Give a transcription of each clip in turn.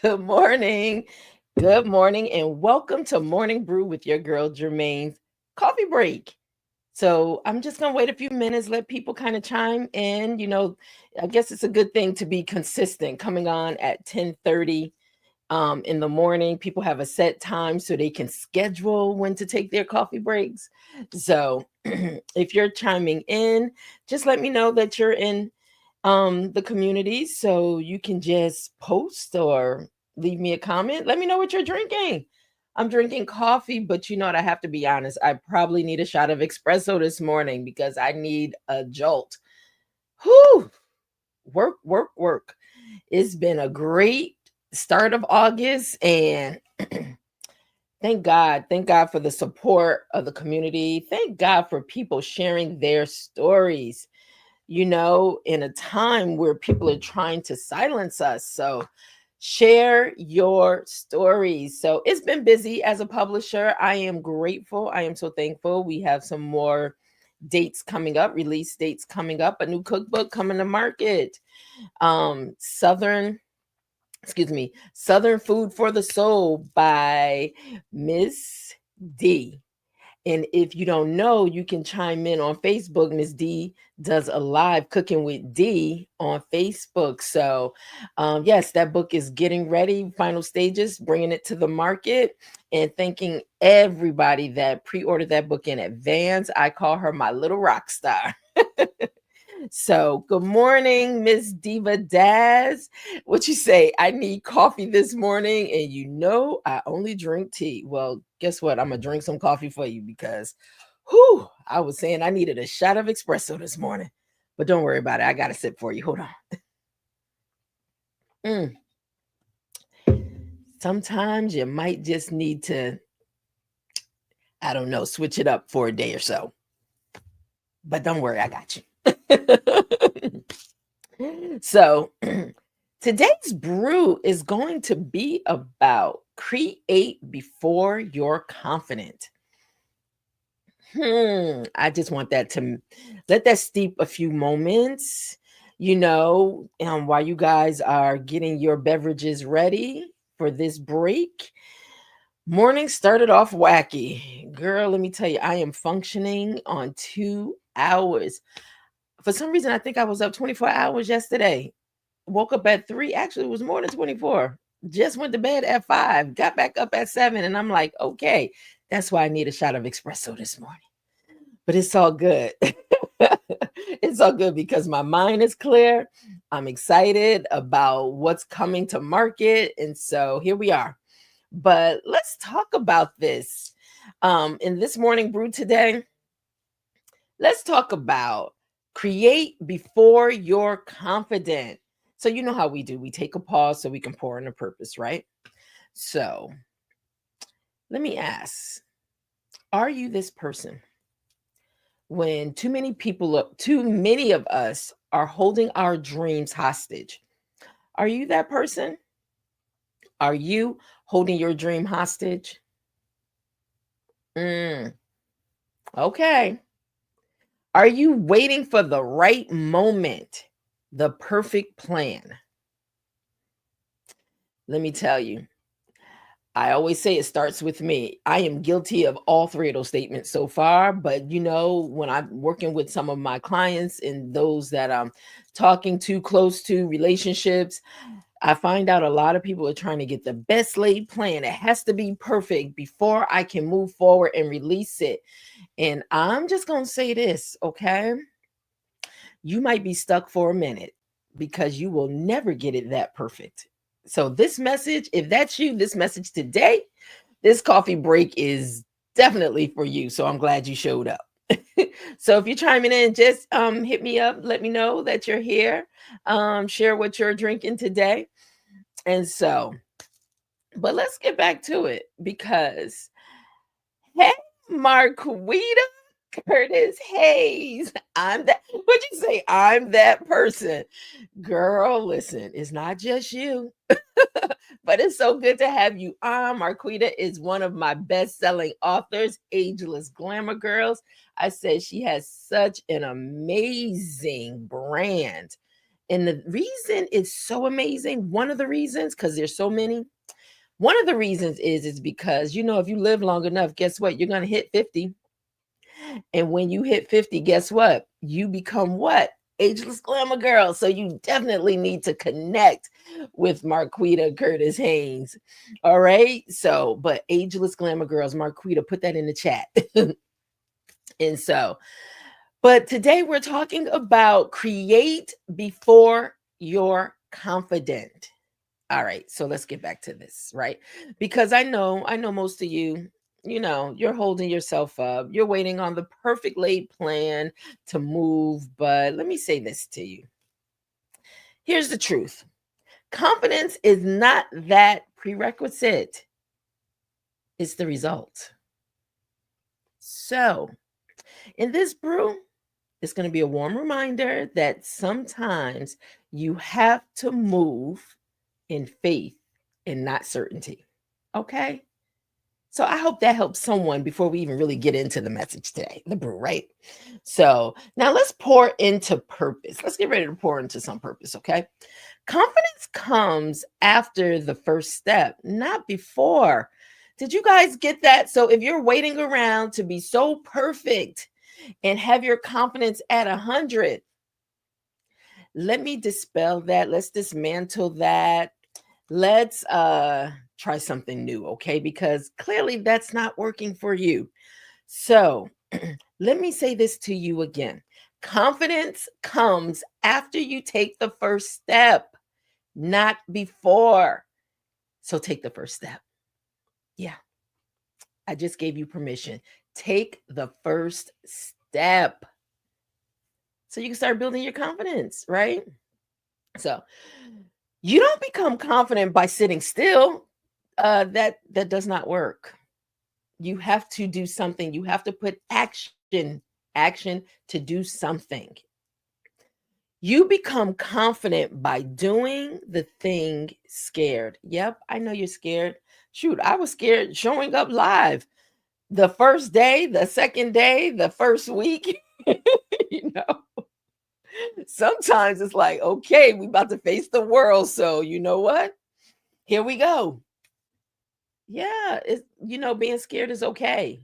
Good morning. Good morning, and welcome to Morning Brew with your girl Germaine's coffee break. So I'm just gonna wait a few minutes, let people kind of chime in. I guess it's a good thing to be consistent. Coming on at 10:30 in the morning, people have a set time so they can schedule when to take their coffee breaks. So if you're chiming in, just let me know that you're in the community so you can just post or leave me a comment. Let me know what you're drinking. I'm drinking coffee, but you know what? I have to be honest. I probably need a shot of espresso this morning because I need a jolt. Whew! Work, work, work. It's been a great start of August, and thank God. Thank God for the support of the community. Thank God for people sharing their stories, in a time where people are trying to silence us. So share your stories. So it's been busy as a publisher. I am grateful. I am so thankful. We have some more dates coming up, release dates coming up, a new cookbook coming to market. Southern Food for the Soul by Miss D. And if you don't know, you can chime in on Facebook. Miss D does a live cooking with D on Facebook. So, yes, that book is getting ready, final stages, bringing it to the market, and thanking everybody that pre ordered that book in advance. I call her my little rock star. So, good morning, Miss Diva Daz. What you say? I need coffee this morning, and I only drink tea. Well, guess what? I'm gonna drink some coffee for you because, I was saying I needed a shot of espresso this morning, but don't worry about it. I got a sip for you. Hold on. Mm. Sometimes you might just need to, I don't know, switch it up for a day or so. But don't worry, I got you. So, today's brew is going to be about create before you're confident. I just want that to let that steep a few moments, while you guys are getting your beverages ready for this break. Morning started off wacky. Girl, let me tell you, I am functioning on 2 hours. For some reason, I think I was up 24 hours yesterday. Woke up at 3. Actually, it was more than 24. Just went to bed at 5. Got back up at 7. And I'm like, okay, that's why I need a shot of espresso this morning. But it's all good. It's all good because my mind is clear. I'm excited about what's coming to market. And so here we are. But let's talk about this. In this morning brew today, let's talk about create before you're confident. So, you know how we do. We take a pause so we can pour in a purpose, right? So, let me ask, are you this person? When too many of us are holding our dreams hostage. Are you that person? Are you holding your dream hostage? Mm, okay. Are you waiting for the right moment, the perfect plan? Let me tell you, I always say it starts with me. I am guilty of all three of those statements so far. But when I'm working with some of my clients and those that I'm talking to close to relationships, I find out a lot of people are trying to get the best laid plan. It has to be perfect before I can move forward and release it. And I'm just going to say this, okay? You might be stuck for a minute because you will never get it that perfect. So, this message, if that's you, this message today, this coffee break is definitely for you. So, I'm glad you showed up. So, if you're chiming in, just hit me up, let me know that you're here, share what you're drinking today. And so, but let's get back to it because, hey, Marquita Curtis Hayes, I'm that. What'd you say? I'm that person. Girl, listen, it's not just you, but it's so good to have you on. Marquita is one of my best-selling authors, Ageless Glamour Girls. I said she has such an amazing brand. And the reason is so amazing. One of the reasons, because there's so many, one of the reasons is because, if you live long enough, guess what? You're going to hit 50. And when you hit 50, guess what? You become what? Ageless glamour girl. So you definitely need to connect with Marquita Curtis Haynes. All right. So, but ageless glamour girls, Marquita, put that in the chat. And so, but today we're talking about create before you're confident. All right, so let's get back to this, right? Because I know most of you, you're holding yourself up. You're waiting on the perfect laid plan to move, but let me say this to you. Here's the truth. Confidence is not that prerequisite. It's the result. So, in this brew, it's going to be a warm reminder that sometimes you have to move in faith and not certainty. Okay? So I hope that helps someone before we even really get into the message today, the brew, right? So now let's pour into purpose. Let's get ready to pour into some purpose, okay? Confidence comes after the first step, not before. Did you guys get that? So if you're waiting around to be so perfect and have your confidence at 100, let me dispel that. Let's dismantle that. Let's try something new, okay? Because clearly that's not working for you. So let me say this to you again. Confidence comes after you take the first step, not before. So take the first step. Yeah, I just gave you permission. Take the first step so you can start building your confidence, right? So you don't become confident by sitting still. That does not work. You have to do something. You have to put action to do something. You become confident by doing the thing scared. Yep, I know you're scared. Shoot, I was scared showing up live the first day, the second day, the first week. you know, Sometimes it's like, okay, we about to face the world. So you know what? Here we go. Yeah, being scared is okay.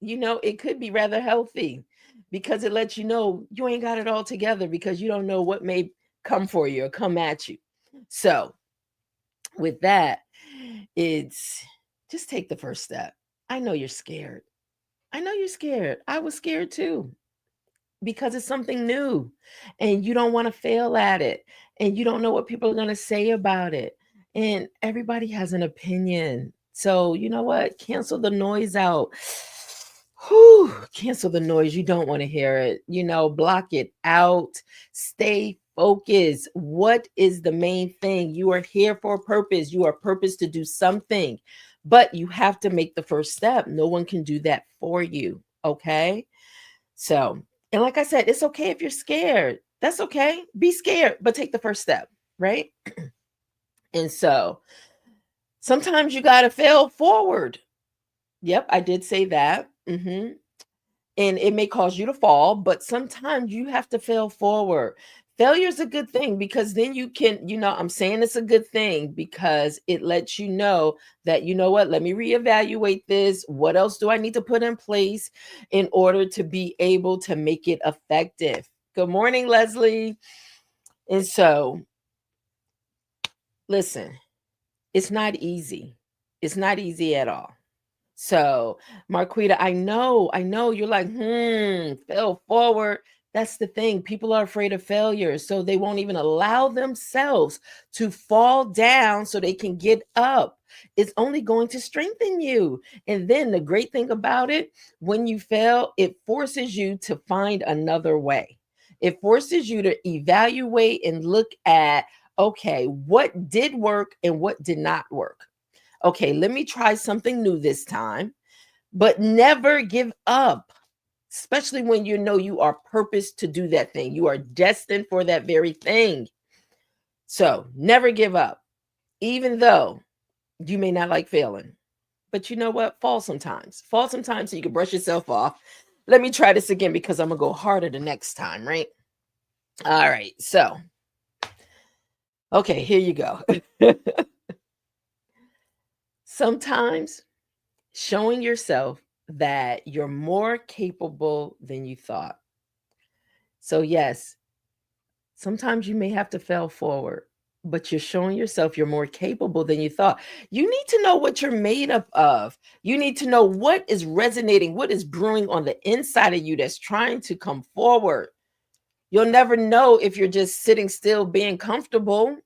It could be rather healthy because it lets you know you ain't got it all together because you don't know what may come for you or come at you. So, with that, it's just take the first step. I know you're scared. I know you're scared. I was scared too because it's something new and you don't want to fail at it and you don't know what people are going to say about it. And everybody has an opinion. So, you know what? Cancel the noise out. Whew, cancel the noise. You don't want to hear it. Block it out. Stay focused. What is the main thing? You are here for a purpose. You are purpose to do something, but you have to make the first step. No one can do that for you. Okay. So, and like I said, it's okay if you're scared. That's okay. Be scared, but take the first step, right? And so sometimes you got to fail forward. Yep, I did say that. And it may cause you to fall, but sometimes you have to fail forward. Failure is a good thing because then you can, I'm saying it's a good thing because it lets you know that, you know what, let me reevaluate this. What else do I need to put in place in order to be able to make it effective? Good morning, Leslie. And so, listen, it's not easy. It's not easy at all. So, Marquita, I know you're like, fail forward. That's the thing. People are afraid of failure. So they won't even allow themselves to fall down so they can get up. It's only going to strengthen you. And then the great thing about it, when you fail, it forces you to find another way. It forces you to evaluate and look at, okay, what did work and what did not work. Okay, let me try something new this time, but never give up, especially when you know you are purposed to do that thing. You are destined for that very thing. So never give up, even though you may not like failing. But you know what? Fall sometimes. Fall sometimes so you can brush yourself off. Let me try this again because I'm going to go harder the next time, right? All right. So Okay, here you go. Sometimes showing yourself that you're more capable than you thought. So, yes, sometimes you may have to fail forward, but you're showing yourself you're more capable than you thought. You need to know what you're made up of. You need to know what is resonating, what is brewing on the inside of you that's trying to come forward. You'll never know if you're just sitting still, being comfortable,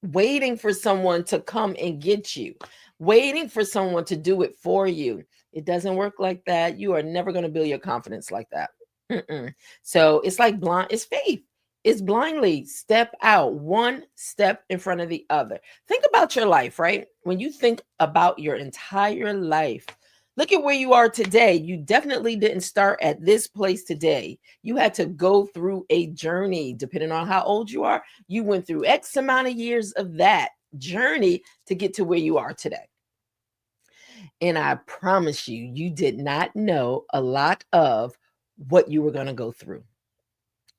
waiting for someone to come and get you, waiting for someone to do it for you. It doesn't work like that. You are never going to build your confidence like that. Mm-mm. So it's like blind, it's faith. It's blindly step out, one step in front of the other. Think about your life, right? When you think about your entire life, look at where you are today. You definitely didn't start at this place today. You had to go through a journey, depending on how old you are. You went through X amount of years of that journey to get to where you are today. And I promise you, you did not know a lot of what you were going to go through.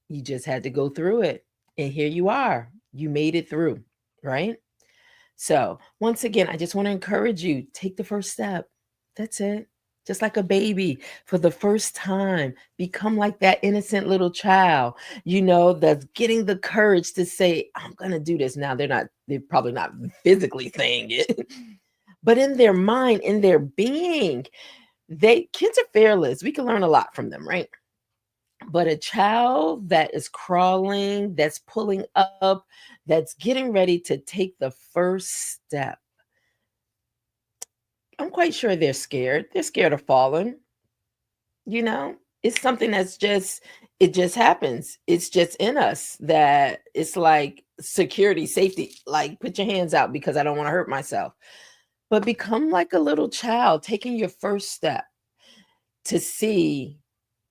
You just had to go through it. And here you are. You made it through, right? So, once again, I just want to encourage you, take the first step. That's it. Just like a baby for the first time, become like that innocent little child, that's getting the courage to say, I'm going to do this. Now, they're probably not physically saying it, but in their mind, in their being, kids are fearless. We can learn a lot from them, right? But a child that is crawling, that's pulling up, that's getting ready to take the first step, I'm quite sure they're scared. They're scared of falling, you know? It's something it just happens. It's just in us that it's like security, safety, like put your hands out because I don't want to hurt myself. But become like a little child taking your first step to see,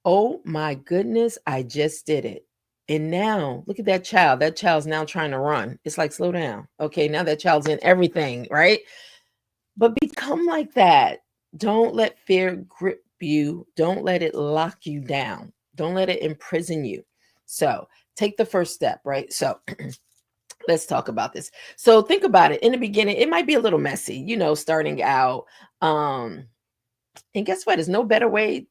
oh my goodness, I just did it. And now look at that child. That child's now trying to run. It's like, slow down. Okay, now that child's in everything, right? But become like that. Don't let fear grip you. Don't let it lock you down. Don't let it imprison you. So take the first step, right? So let's talk about this. So think about it. In the beginning, it might be a little messy, starting out. And guess what? There's no better way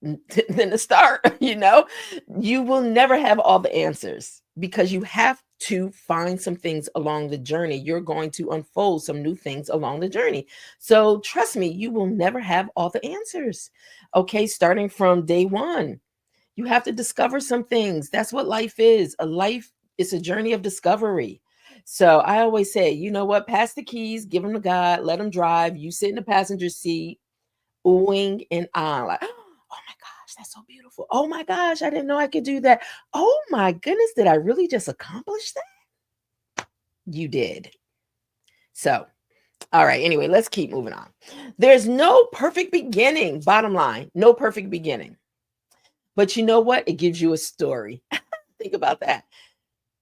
than to start. You will never have all the answers because you have to find some things along the journey. You're going to unfold some new things along the journey. So trust me, you will never have all the answers. Okay, starting from day one, you have to discover some things. That's what life is. A life is a journey of discovery. So I always say, you know what, pass the keys, give them to God, let them drive, you sit in the passenger seat, oohing and on, like, oh my gosh, that's so beautiful. Oh my gosh, I didn't know I could do that. Oh my goodness, did I really just accomplish that? You did. So, all right, anyway, let's keep moving on. There's no perfect beginning, bottom line, no perfect beginning. But you know what? It gives you a story. Think about that.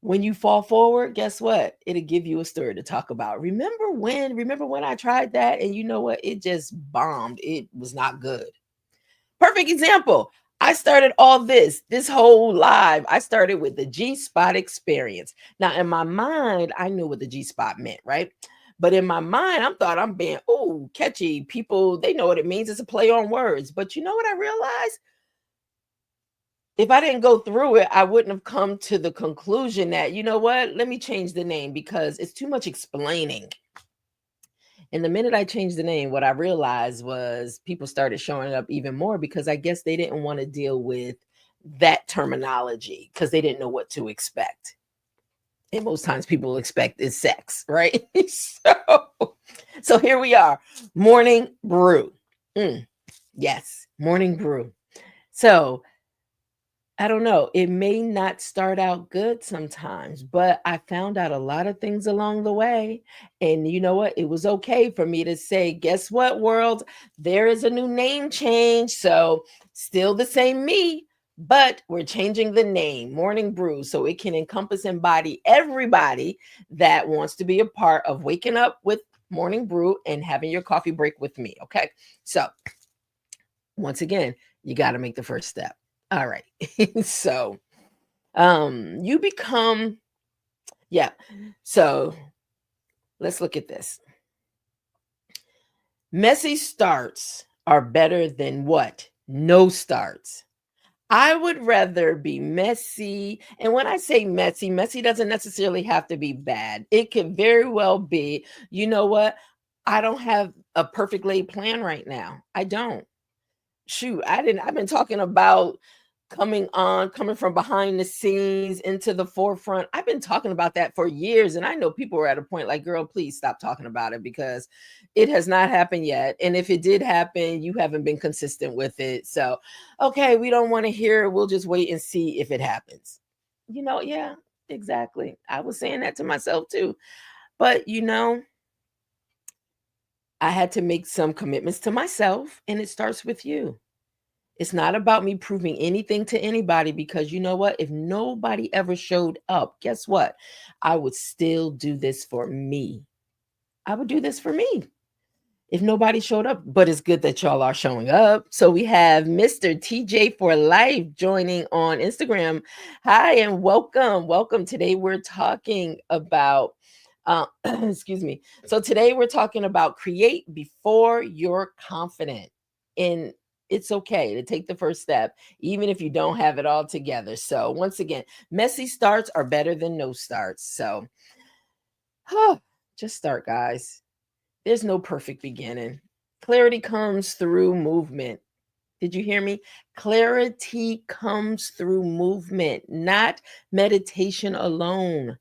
When you fall forward, guess what? It'll give you a story to talk about. Remember when I tried that and you know what? It just bombed. It was not good. Perfect example. I started all this whole live. I started with the G spot experience. Now, in my mind, I knew what the G spot meant, right? But in my mind, I thought I'm being, catchy. People, they know what it means. It's a play on words. But you know what I realized? If I didn't go through it, I wouldn't have come to the conclusion that, you know what, let me change the name because it's too much explaining. And the minute I changed the name, what I realized was people started showing up even more because I guess they didn't want to deal with that terminology because they didn't know what to expect. And most times people expect is sex, right? so here we are, morning brew. Yes, morning brew. So I don't know. It may not start out good sometimes, but I found out a lot of things along the way. And you know what? It was okay for me to say, guess what, world? There is a new name change. So still the same me, but we're changing the name, Morning Brew, so it can encompass, embody everybody that wants to be a part of waking up with Morning Brew and having your coffee break with me. Okay. So once again, you got to make the first step. All right. So you become Yeah. So let's look at this. Messy starts are better than what? No starts. I would rather be messy. And when I say messy, messy doesn't necessarily have to be bad. It could very well be, you know what? I don't have a perfect laid plan right now. I don't. Shoot, I've been talking about coming from behind the scenes into the forefront. I've been talking about that for years, and I know people are at a point like, girl, please stop talking about it because it has not happened yet. And if it did happen, you haven't been consistent with it. So, okay, we don't want to hear it. We'll just wait and see if it happens. Yeah, exactly. I was saying that to myself too. But I had to make some commitments to myself, and it starts with you. It's not about me proving anything to anybody because you know what? If nobody ever showed up, guess what? I would still do this for me. I would do this for me if nobody showed up, but it's good that y'all are showing up. So we have Mr. TJ for Life joining on Instagram. Hi and welcome. Welcome. Today we're talking about excuse me. So today we're talking about create before you're confident. And it's okay to take the first step, even if you don't have it all together. So once again, messy starts are better than no starts. So just start, guys. There's no perfect beginning. Clarity comes through movement. Did you hear me? Clarity comes through movement, not meditation alone.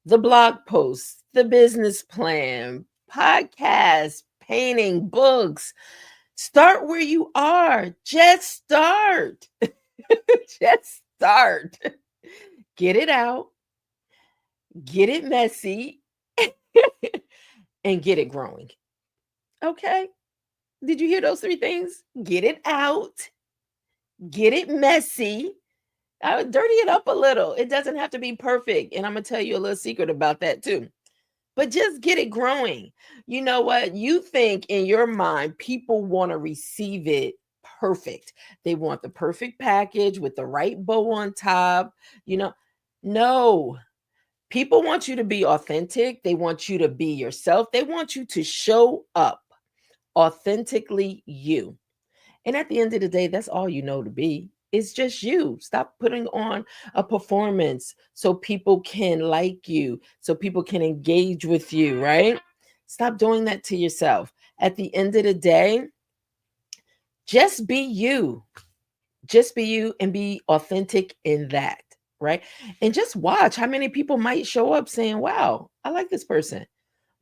The blog posts, the business plan, podcasts, painting, books. Start where you are. Just start. Just start. Get it out, get it messy, and get it growing. Okay? Did you hear those three things? Get it out, get it messy. I would dirty it up a little. It doesn't have to be perfect. And I'm going to tell you a little secret about that too. But just get it growing. You know what? You think in your mind, people want to receive it perfect. They want the perfect package with the right bow on top. You know, no, people want you to be authentic. They want you to be yourself. They want you to show up authentically you. And at the end of the day, that's all you know to be. It's just you. Stop putting on a performance so people can like you, so people can engage with you, right? Stop doing that to yourself. At the end of the day, just be you. Just be you and be authentic in that, right? And just watch how many people might show up saying, wow, I like this person.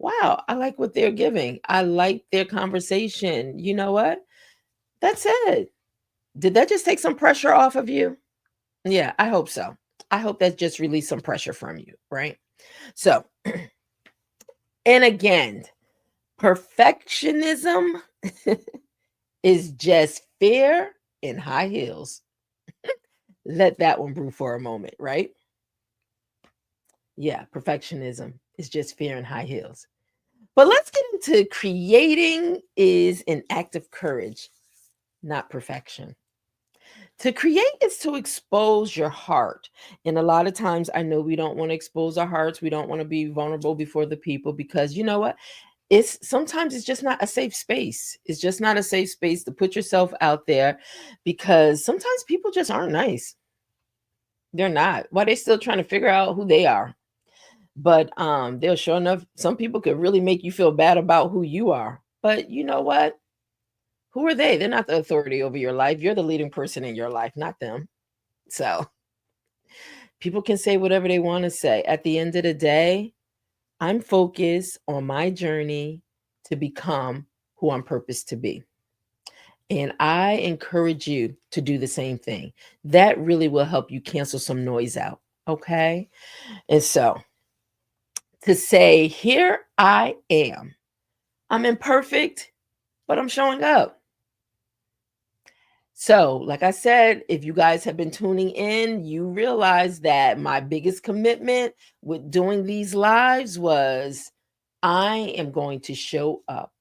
Wow, I like what they're giving. I like their conversation. You know what? That's it. Did that just take some pressure off of you? Yeah, I hope so. I hope that just released some pressure from you, right? So, and again, perfectionism is just fear in high heels. Let that one brew for a moment, right? Yeah, perfectionism is just fear in high heels. But let's get into creating is an act of courage, not perfection. To create is to expose your heart. And a lot of times I know we don't want to expose our hearts. We don't want to be vulnerable before the people because you know what? It's sometimes it's just not a safe space. It's just not a safe space to put yourself out there because sometimes people just aren't nice. They're not. Why they still trying to figure out who they are. But they'll sure enough, some people could really make you feel bad about who you are. But you know what? Who are they? They're not the authority over your life. You're the leading person in your life, not them. So people can say whatever they want to say. At the end of the day, I'm focused on my journey to become who I'm purposed to be. And I encourage you to do the same thing. That really will help you cancel some noise out. Okay. And so to say, here I am, I'm imperfect, but I'm showing up. So, like I said, if you guys have been tuning in, you realize that my biggest commitment with doing these lives was I am going to show up.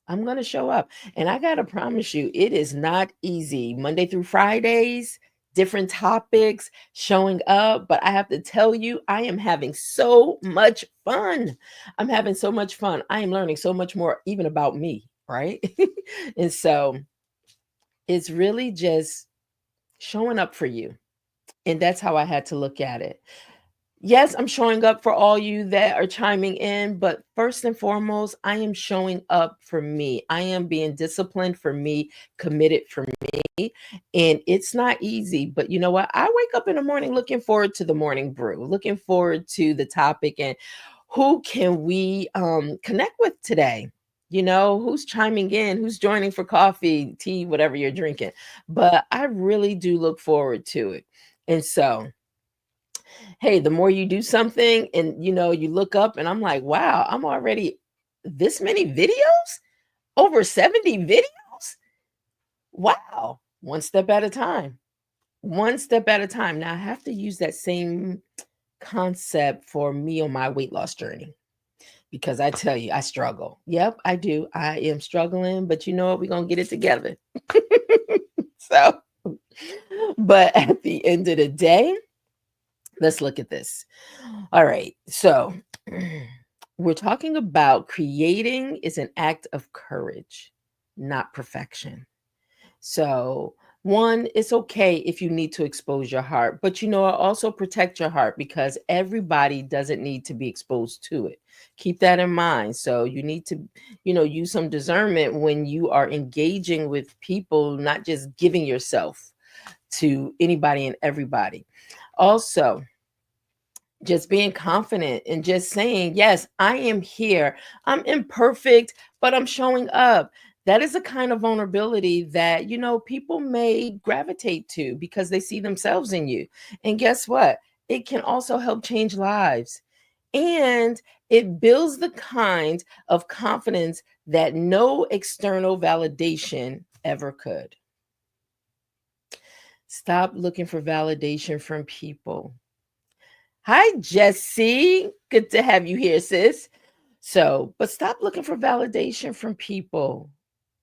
I'm going to show up. And I got to promise you, it is not easy. Monday through Fridays, different topics, showing up. But I have to tell you, I am having so much fun. I'm having so much fun. I am learning so much more, even about me, right? And so it's really just showing up for you. And that's how I had to look at it. Yes, I'm showing up for all you that are chiming in, but first and foremost, I am showing up for me. I am being disciplined for me, committed for me. And it's not easy, but you know what? I wake up in the morning looking forward to the morning brew, looking forward to the topic and who can we connect with today? You know, who's chiming in, who's joining for coffee, tea, whatever you're drinking. But I really do look forward to it. And so, hey, the more you do something and you look up and I'm like, wow, I'm already this many videos, over 70 videos. Wow. One step at a time. One step at a time. Now I have to use that same concept for me on my weight loss journey because I tell you, I struggle. Yep, I do. I am struggling, but you know what? We're going to get it together. So, but at the end of the day, let's look at this. All right. So we're talking about creating is an act of courage, not perfection. So, one, it's okay if you need to expose your heart, but also protect your heart because everybody doesn't need to be exposed to it. Keep that in mind. So, you need to, use some discernment when you are engaging with people, not just giving yourself to anybody and everybody. Also, just being confident and just saying, yes, I am here. I'm imperfect, but I'm showing up. That is a kind of vulnerability that, people may gravitate to because they see themselves in you. And guess what? It can also help change lives. And it builds the kind of confidence that no external validation ever could. Stop looking for validation from people. Hi, Jessie. Good to have you here, sis. So, but stop looking for validation from people.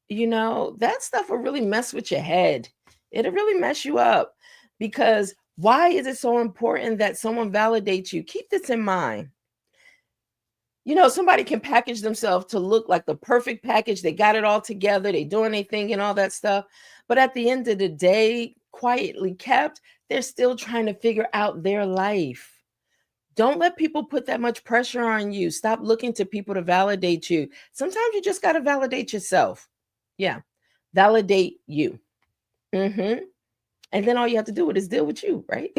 That stuff will really mess with your head. It'll really mess you up because why is it so important that someone validates you? Keep this in mind. Somebody can package themselves to look like the perfect package. They got it all together. They doing their thing and all that stuff. But at the end of the day, quietly kept, they're still trying to figure out their life. Don't let people put that much pressure on you. Stop looking to people to validate you. Sometimes you just got to validate yourself. Yeah. Validate you. And then all you have to do is deal with you, right?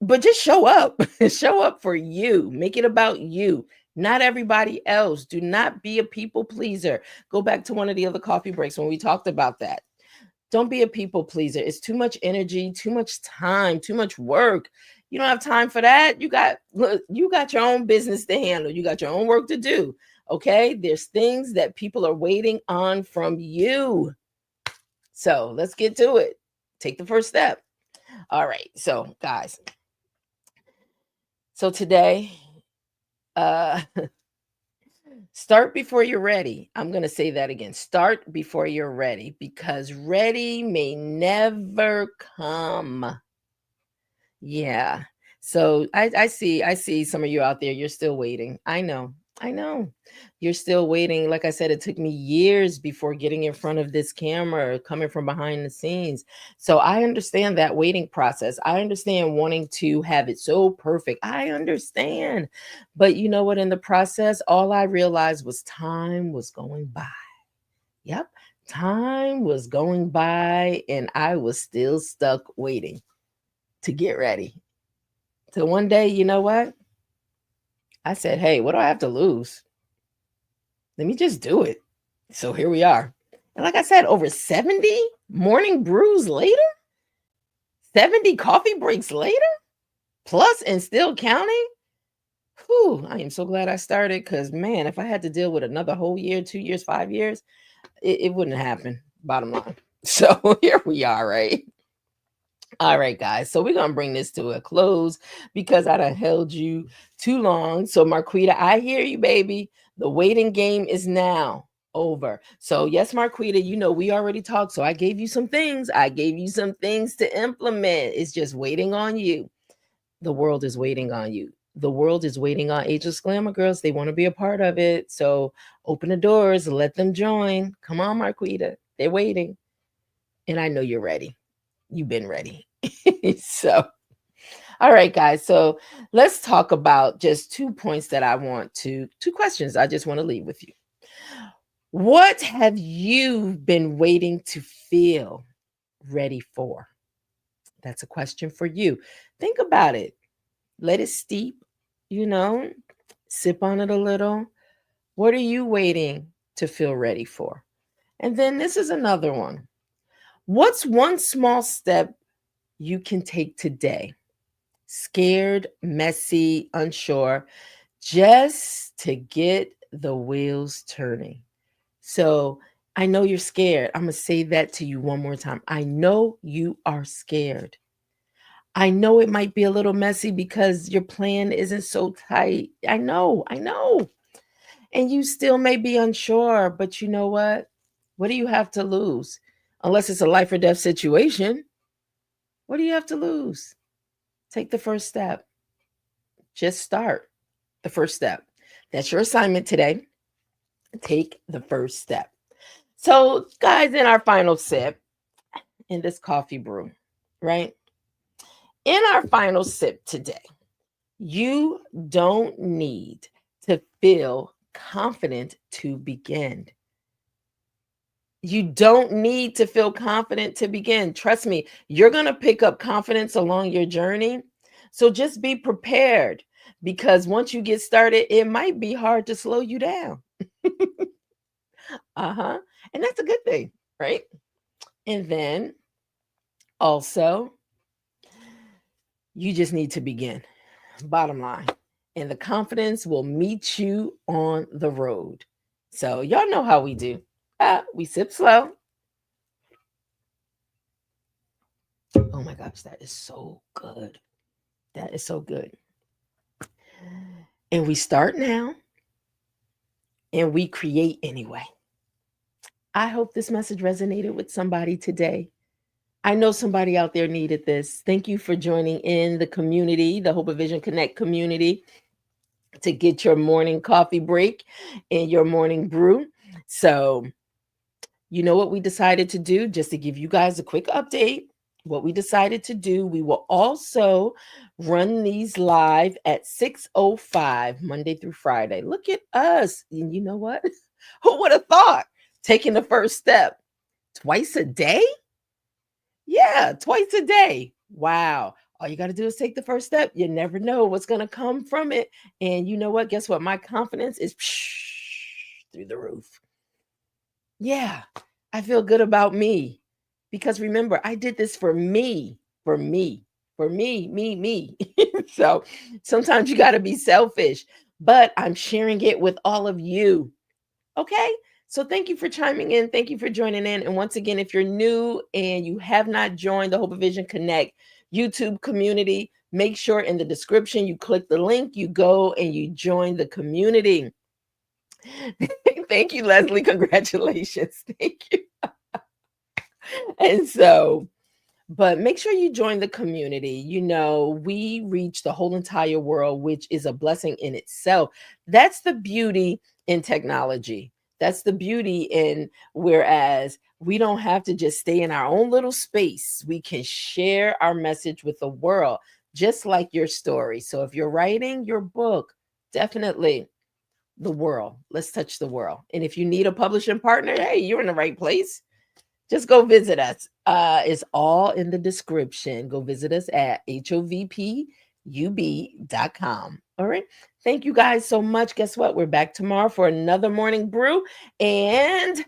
But just show up. Show up for you. Make it about you, not everybody else. Do not be a people pleaser. Go back to one of the other coffee breaks when we talked about that. Don't be a people pleaser. It's too much energy, too much time, too much work. You don't have time for that. You got your own business to handle. You got your own work to do. Okay? There's things that people are waiting on from you. So let's get to it. Take the first step. All right. So, guys. So today, start before you're ready. I'm going to say that again. Start before you're ready because ready may never come. Yeah. So I see some of you out there. You're still waiting. I know. You're still waiting. Like I said, it took me years before getting in front of this camera, coming from behind the scenes. So I understand that waiting process. I understand wanting to have it so perfect. I understand. But you know what? In the process, all I realized was time was going by. Yep. Time was going by and I was still stuck waiting to get ready. So one day, you know what? I said, hey, what do I have to lose? Let me just do it. So here we are. And like I said, over 70 morning brews later, 70 coffee breaks later, plus and still counting. Whew, I am so glad I started because, man, if I had to deal with another whole year, 2 years, 5 years, it wouldn't happen, bottom line. So here we are, right? All right, guys. So we're going to bring this to a close because I done held you too long. So, Marquita, I hear you, baby. The waiting game is now. over. So yes, Marquita, we already talked. So I gave you some things. I gave you some things to implement. It's just waiting on you. The world is waiting on you. The world is waiting on Ageless Glamour Girls. They want to be a part of it. So open the doors, let them join. Come on, Marquita. They're waiting. And I know you're ready. You've been ready. So, all right, guys. So let's talk about just 2 points that two questions I just want to leave with you. What have you been waiting to feel ready for? That's a question for you. Think about it. Let it steep, sip on it a little. What are you waiting to feel ready for? And then this is another one. What's one small step you can take today? Scared, messy, unsure, just to get the wheels turning. So I know you're scared. I'm going to say that to you one more time. I know you are scared. I know it might be a little messy because your plan isn't so tight. I know. And you still may be unsure, but you know what? What do you have to lose? Unless it's a life or death situation. What do you have to lose? Take the first step. Just start the first step. That's your assignment today. Take the first step. So, guys, in our final sip in this coffee brew, right? In our final sip today, you don't need to feel confident to begin. You don't need to feel confident to begin. Trust me, you're going to pick up confidence along your journey. So just be prepared, because once you get started, it might be hard to slow you down. And that's a good thing, right? And then also, you just need to begin. Bottom line. And the confidence will meet you on the road. So y'all know how we do. We sip slow. Oh my gosh, that is so good. That is so good. And we start now, and we create anyway. I hope this message resonated with somebody today. I know somebody out there needed this. Thank you for joining in the community, the Hope of Vision Connect community, to get your morning coffee break and your morning brew. So, you know what we decided to do? Just to give you guys a quick update, what we decided to do, we will also run these live at 6:05 Monday through Friday. Look at us. And you know what? Who would have thought? Taking the first step twice a day? Yeah, twice a day. Wow. All you got to do is take the first step. You never know what's going to come from it. And you know what? Guess what? My confidence is through the roof. Yeah, I feel good about me, because remember, I did this for me. So sometimes you got to be selfish, but I'm sharing it with all of you. Okay. So thank you for chiming in. Thank you for joining in. And once again, if you're new and you have not joined the Hope of Vision Connect YouTube community, make sure in the description you click the link, you go and you join the community. Thank you, Leslie. Congratulations. Thank you. And so, but make sure you join the community. We reach the whole entire world, which is a blessing in itself. That's the beauty in technology. That's the beauty in, whereas we don't have to just stay in our own little space. We can share our message with the world, just like your story. So if you're writing your book, definitely the world. Let's touch the world. And if you need a publishing partner, hey, you're in the right place. Just go visit us. It's all in the description. Go visit us at hovpub.com. All right. Thank you guys so much. Guess what? We're back tomorrow for another morning brew. And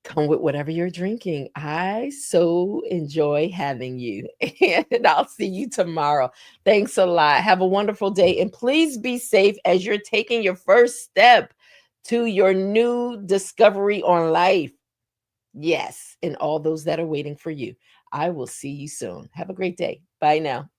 come with whatever you're drinking. I so enjoy having you. And I'll see you tomorrow. Thanks a lot. Have a wonderful day. And please be safe as you're taking your first step to your new discovery on life. Yes, and all those that are waiting for you. I will see you soon. Have a great day. Bye now.